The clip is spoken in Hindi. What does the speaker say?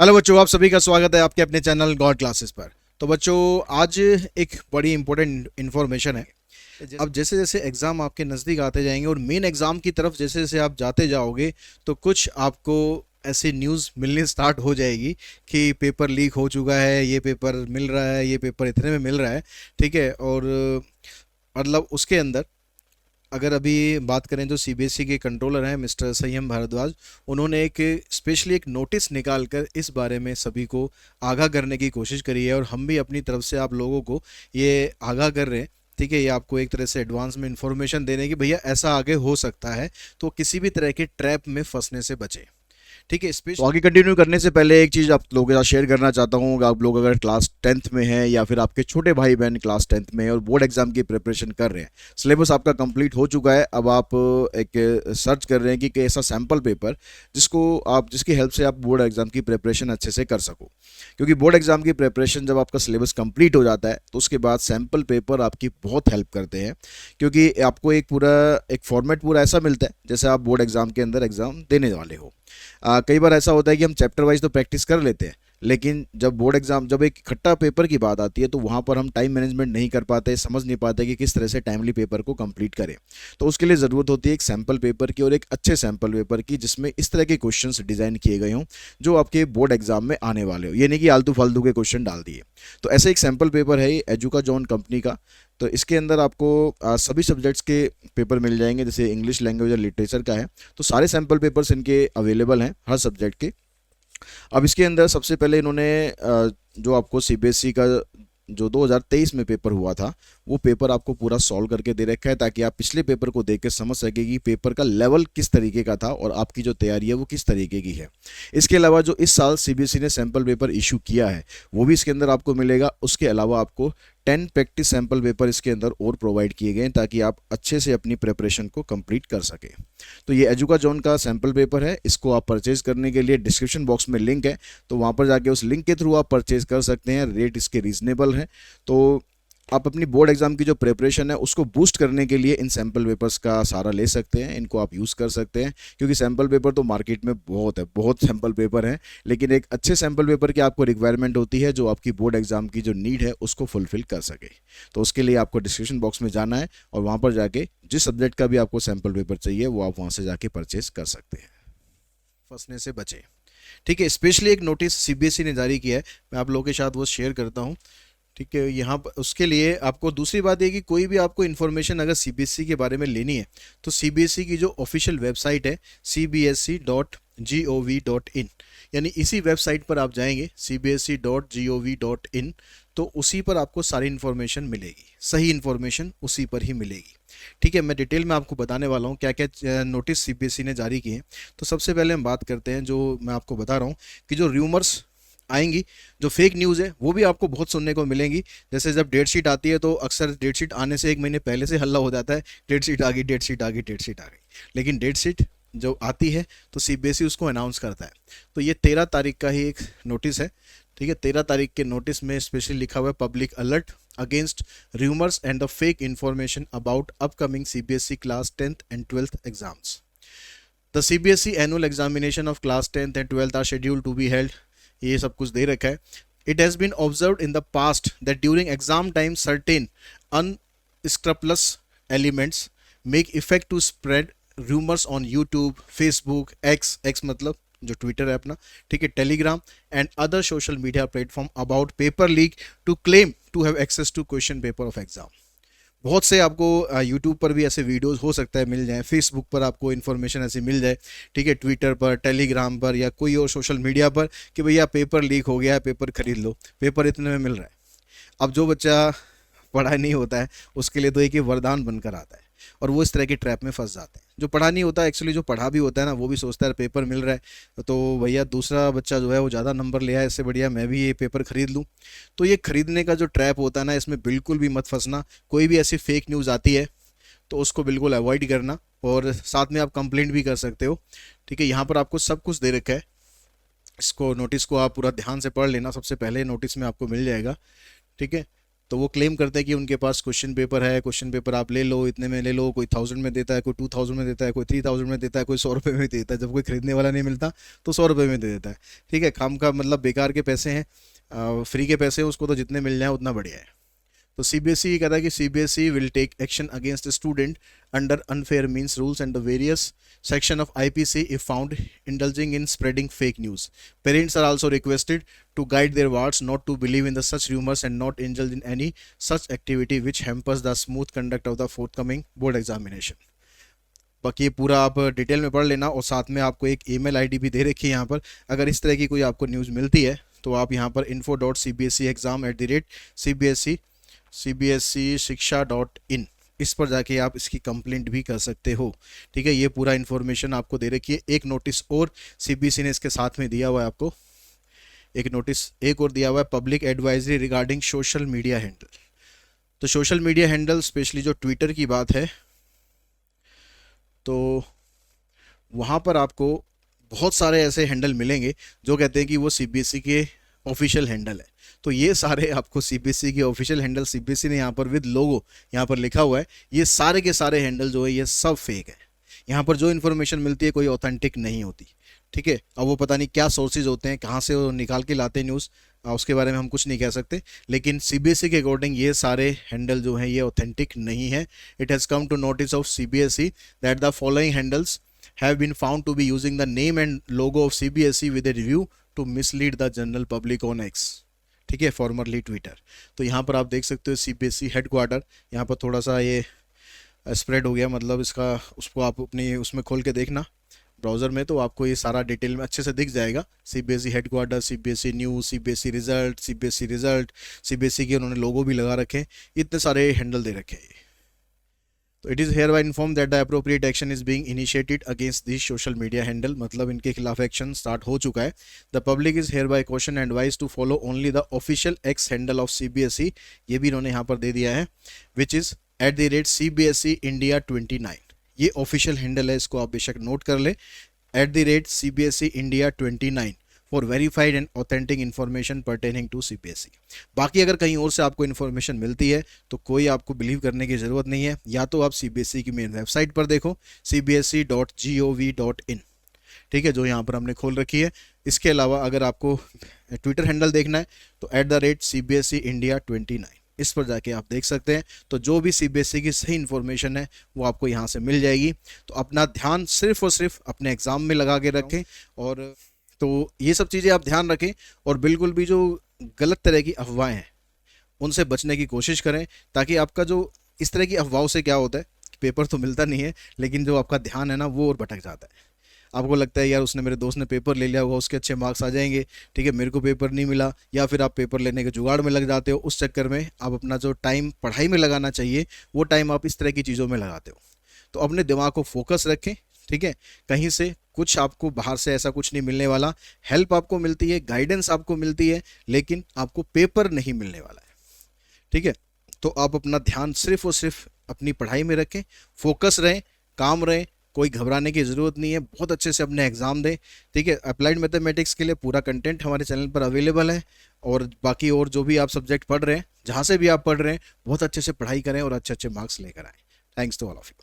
हेलो बच्चों, आप सभी का स्वागत है आपके अपने चैनल गॉड क्लासेस पर। तो बच्चों, आज एक बड़ी इंपॉर्टेंट इन्फॉर्मेशन है। अब जैसे जैसे एग्ज़ाम आपके नज़दीक आते जाएंगे और मेन एग्ज़ाम की तरफ जैसे जैसे आप जाते जाओगे, तो कुछ आपको ऐसी न्यूज़ मिलनी स्टार्ट हो जाएगी कि पेपर लीक हो चुका है, ये पेपर मिल रहा है, ये पेपर इतने में मिल रहा है। ठीक है। और मतलब उसके अंदर अगर अभी बात करें तो सीबीएसई के कंट्रोलर हैं मिस्टर संयम भारद्वाज। उन्होंने एक स्पेशली एक नोटिस निकाल कर इस बारे में सभी को आगाह करने की कोशिश करी है, और हम भी अपनी तरफ से आप लोगों को ये आगाह कर रहे हैं। ठीक है, ये आपको एक तरह से एडवांस में इंफॉर्मेशन देने की, भैया ऐसा आगे हो सकता है, तो किसी भी तरह के ट्रैप में फंसने से बचे। ठीक है। तो आगे कंटिन्यू करने से पहले एक चीज़ आप लोगों के साथ शेयर करना चाहता हूँ। आप लोग अगर क्लास 10th में हैं या फिर आपके छोटे भाई बहन क्लास 10th में हैं और बोर्ड एग्जाम की प्रिपरेशन कर रहे हैं, सिलेबस आपका कंप्लीट हो चुका है, अब आप एक सर्च कर रहे हैं कि ऐसा सैम्पल पेपर जिसकी हेल्प से आप बोर्ड एग्जाम की प्रिपरेशन अच्छे से कर सको। क्योंकि बोर्ड एग्जाम की प्रिपरेशन जब आपका सिलेबस कंप्लीट हो जाता है तो उसके बाद सैम्पल पेपर आपकी बहुत हेल्प करते हैं। क्योंकि आपको एक फॉर्मेट पूरा ऐसा मिलता है जैसे आप बोर्ड एग्जाम के अंदर एग्जाम देने वाले हो। कई बार ऐसा होता है कि हम चैप्टर वाइज तो प्रैक्टिस कर लेते हैं, लेकिन जब एक इकट्ठा पेपर की बात आती है तो वहाँ पर हम टाइम मैनेजमेंट नहीं कर पाते, समझ नहीं पाते कि किस तरह से टाइमली पेपर को कंप्लीट करें। तो उसके लिए ज़रूरत होती है एक सैम्पल पेपर की, और एक अच्छे सैम्पल पेपर की जिसमें इस तरह के क्वेश्चंस डिज़ाइन किए गए हों जो आपके बोर्ड एग्जाम में आने वाले हो। ये नहीं कि आलतू फालतू के क्वेश्चन डाल दिए। तो ऐसे एक सैम्पल पेपर है ये एजुका जॉन कंपनी का। तो इसके अंदर आपको सभी सब्जेक्ट्स के पेपर मिल जाएंगे, जैसे इंग्लिश लैंग्वेज और लिटरेचर का है तो सारे सैम्पल पेपर्स इनके अवेलेबल हैं हर सब्जेक्ट के। अब इसके अंदर सबसे पहले इन्होंने जो आपको सीबीएसई का जो 2023 में पेपर हुआ था वो पेपर आपको पूरा सॉल्व करके दे रखा है, ताकि आप पिछले पेपर को देख के समझ सके कि पेपर का लेवल किस तरीके का था और आपकी जो तैयारी है वो किस तरीके की है। इसके अलावा जो इस साल सीबीएसई ने सैम्पल पेपर इशू किया है वो भी इसके अंदर आपको मिलेगा। उसके अलावा आपको 10 प्रैक्टिस सैम्पल पेपर इसके अंदर और प्रोवाइड किए गए हैं ताकि आप अच्छे से अपनी प्रिपरेशन को कंप्लीट कर सके। तो ये एजुका जॉन का सैम्पल पेपर है, इसको आप परचेज करने के लिए डिस्क्रिप्शन बॉक्स में लिंक है, तो वहाँ पर जाके उस लिंक के थ्रू आप परचेज कर सकते हैं। रेट इसके रीजनेबल है। तो आप अपनी बोर्ड एग्जाम की जो प्रिपरेशन है उसको बूस्ट करने के लिए इन सैम्पल पेपर्स का सहारा ले सकते हैं, इनको आप यूज़ कर सकते हैं। क्योंकि सैम्पल पेपर तो मार्केट में बहुत सैम्पल पेपर हैं, लेकिन एक अच्छे सैम्पल पेपर की आपको रिक्वायरमेंट होती है जो आपकी बोर्ड एग्जाम की जो नीड है उसको फुलफिल कर सके। तो उसके लिए आपको डिस्क्रिप्शन बॉक्स में जाना है और वहाँ पर जाके जिस सब्जेक्ट का भी आपको सैम्पल पेपर चाहिए वो आप वहाँ से जाके परचेज कर सकते हैं। फंसने से बचे। ठीक है। स्पेशली एक नोटिस सीबीएसई ने जारी किया है, मैं आप लोगों के साथ वो शेयर करता हूँ। ठीक है। यहाँ पर उसके लिए आपको दूसरी बात ये कि कोई भी आपको इन्फॉर्मेशन अगर सीबीएसई के बारे में लेनी है तो सीबीएसई की जो ऑफिशियल वेबसाइट है cbsc.gov.in, यानी इसी वेबसाइट पर आप जाएंगे cbsc.gov.in, तो उसी पर आपको सारी इन्फॉर्मेशन मिलेगी, सही इन्फॉर्मेशन उसी पर ही मिलेगी। ठीक है। मैं डिटेल में आपको बताने वाला हूँ क्या क्या नोटिस सीबीएसई ने जारी किए हैं। तो सबसे पहले हम बात करते हैं, जो मैं आपको बता रहा हूँ कि जो र्यूमर्स आएंगी, जो फेक न्यूज़ है वो भी आपको बहुत सुनने को मिलेंगी। जैसे जब डेट शीट आती है तो अक्सर डेट शीट आने से एक महीने पहले से हल्ला हो जाता है, डेट शीट आ गई, डेट शीट आ गई, डेट शीट आ गई। लेकिन डेट शीट जो आती है तो सीबीएसई उसको अनाउंस करता है। तो ये 13 तारीख का ही एक नोटिस है। ठीक है। 13 तारीख के नोटिस में स्पेशली लिखा हुआ है public alert against rumours and the fake information about upcoming CBSE class 10th and 12th exams. The CBSE annual examination of class 10th and 12th are scheduled to be held. ये सब कुछ दे रखा है। It has been observed in the past that during exam time certain unscrupulous elements make effect to spread rumours on YouTube, Facebook, X मतलब जो ट्विटर है अपना, ठीक है, Telegram and other social media platform about paper leak to claim to have access to question paper of exam. बहुत से आपको यूट्यूब पर भी ऐसे वीडियोस हो सकता है मिल जाए, फेसबुक पर आपको इन्फॉर्मेशन ऐसी मिल जाए, ठीक है, ट्विटर पर, टेलीग्राम पर या कोई और सोशल मीडिया पर कि भैया पेपर लीक हो गया है, पेपर खरीद लो, पेपर इतने में मिल रहा है। अब जो बच्चा पढ़ा नहीं होता है उसके लिए तो एक ही वरदान बनकर आता है, और वो इस तरह के ट्रैप में फंस जाते हैं। जो पढ़ा नहीं होता, एक्चुअली जो पढ़ा भी होता है ना, वो भी सोचता है पेपर मिल रहा है तो भैया दूसरा बच्चा जो है वो ज़्यादा नंबर ले आया, इससे बढ़िया मैं भी ये पेपर खरीद लूँ। तो ये खरीदने का जो ट्रैप होता है ना, इसमें बिल्कुल भी मत फंसना। कोई भी ऐसी फेक न्यूज़ आती है तो उसको बिल्कुल अवॉइड करना, और साथ में आप कंप्लेंट भी कर सकते हो। ठीक है। यहाँ पर आपको सब कुछ दे रखा है, इसको नोटिस को आप पूरा ध्यान से पढ़ लेना, सबसे पहले नोटिस में आपको मिल जाएगा। ठीक है। तो वो क्लेम करते हैं कि उनके पास क्वेश्चन पेपर है, क्वेश्चन पेपर आप ले लो, इतने में ले लो, कोई 1000 में देता है, कोई 2000 में देता है, कोई 3000 में देता है, कोई 100 रुपये में देता है। जब कोई खरीदने वाला नहीं मिलता तो 100 रुपये में दे देता है। ठीक है, काम का मतलब बेकार के पैसे हैं, फ्री के पैसे हैं, उसको तो जितने मिल जाए उतना बढ़िया है। तो सीबीएसई ये कहता है कि CBSE will take action against student under unfair means rules and the various section of IPC if found indulging in spreading fake news. Parents are also requested to guide their wards not to believe in the such rumors and not indulge in any such activity which hampers the smooth conduct of the forthcoming board examination. बाकी ये पूरा आप डिटेल में पढ़ लेना, और साथ में आपको एक ईमेल आईडी भी दे रखी है यहाँ पर। अगर इस तरह की कोई आपको न्यूज़ मिलती है तो आप यहाँ पर info.cbseexam@cbseshiksha.in इस पर जाके आप इसकी कंप्लेंट भी कर सकते हो। ठीक है, ये पूरा इन्फॉर्मेशन आपको दे रखी है। एक नोटिस और सीबीएसई ने इसके साथ में दिया हुआ है आपको, एक नोटिस एक और दिया हुआ है, public advisory regarding social media handle. तो सोशल मीडिया हैंडल स्पेशली जो ट्विटर की बात है, तो वहाँ पर आपको बहुत सारे ऐसे हैंडल मिलेंगे जो कहते हैं कि वो सीबीएसई के ऑफिशियल हैंडल है। तो ये सारे आपको सीबीएसई के ऑफिशियल हैंडल, सीबीएसई ने यहाँ पर विद लोगो यहाँ पर लिखा हुआ है, ये सारे के सारे हैंडल जो है ये सब फेक है। यहाँ पर जो इन्फॉर्मेशन मिलती है कोई ऑथेंटिक नहीं होती। ठीक है, अब वो पता नहीं क्या सोर्सेज होते हैं, कहाँ से वो निकाल के लाते हैं न्यूज़, उसके बारे में हम कुछ नहीं कह सकते, लेकिन सीबीएसई के अकॉर्डिंग ये सारे हैंडल जो हैं ये ऑथेंटिक नहीं है। It has come to notice of CBSE that the following handles have been found to be using the name and logo of CBSE with a review to mislead the general public on X. ठीक है, फॉर्मरली ट्विटर। तो यहाँ पर आप देख सकते हो सीबीएसई हेडक्वार्टर, यहाँ पर थोड़ा सा ये स्प्रेड हो गया, मतलब इसका उसको आप अपनी उसमें खोल के देखना ब्राउज़र में, तो आपको ये सारा डिटेल में अच्छे से दिख जाएगा। CBSE headquarter, CBSE news, CBSE result, CBSE के उन्होंने लोगो भी लगा रखे, इतने सारे हैंडल दे रखे हैं। तो it is hereby informed that the appropriate action is being initiated against these social media handle, मतलब इनके खिलाफ एक्शन स्टार्ट हो चुका है। The public is hereby cautioned and advised to follow only the official X handle of CBSE, ये भी इन्होंने यहाँ पर दे दिया है, which is @CBSE India 29। ये ऑफिशियल हैंडल है, इसको आप बेशक नोट कर ले, @CBSE India 29 for verified and authentic information pertaining to CBSE. बाकी अगर कहीं और से आपको इन्फॉर्मेशन मिलती है तो कोई आपको बिलीव करने की ज़रूरत नहीं है, या तो आप सीबीएसई की मेन वेबसाइट पर देखो cbse.gov.in, ठीक है, जो यहाँ पर हमने खोल रखी है। इसके अलावा अगर आपको ट्विटर हैंडल देखना है तो @CBSE India 29 इस पर जाके आप देख सकते हैं। तो जो भी सीबीएसई की सही इन्फॉर्मेशन है वो आपको यहाँ से मिल जाएगी। तो अपना ध्यान सिर्फ और सिर्फ अपने एग्ज़ाम में लगा के रखें, और तो ये सब चीज़ें आप ध्यान रखें, और बिल्कुल भी जो गलत तरह की अफवाहें हैं उनसे बचने की कोशिश करें, ताकि आपका जो इस तरह की अफवाहों से क्या होता है कि पेपर तो मिलता नहीं है, लेकिन जो आपका ध्यान है ना वो और भटक जाता है। आपको लगता है यार उसने, मेरे दोस्त ने पेपर ले लिया होगा, उसके अच्छे मार्क्स आ जाएंगे, ठीक है, मेरे को पेपर नहीं मिला, या फिर आप पेपर लेने के जुगाड़ में लग जाते हो। उस चक्कर में आप अपना जो टाइम पढ़ाई में लगाना चाहिए वो टाइम आप इस तरह की चीज़ों में लगाते हो। तो अपने दिमाग को फोकस रखें, ठीक है, कहीं से कुछ आपको बाहर से ऐसा कुछ नहीं मिलने वाला। हेल्प आपको मिलती है, गाइडेंस आपको मिलती है, लेकिन आपको पेपर नहीं मिलने वाला है। ठीक है, तो आप अपना ध्यान सिर्फ और सिर्फ अपनी पढ़ाई में रखें, फोकस रहें, काम रहें, कोई घबराने की ज़रूरत नहीं है, बहुत अच्छे से अपने एग्ज़ाम दें। ठीक है, अप्लाइड मैथमेटिक्स के लिए पूरा कंटेंट हमारे चैनल पर अवेलेबल है, और बाकी और जो भी आप सब्जेक्ट पढ़ रहे हैं, जहाँ से भी आप पढ़ रहे हैं, बहुत अच्छे से पढ़ाई करें और अच्छे अच्छे मार्क्स लेकर आएँ। Thanks to all of you.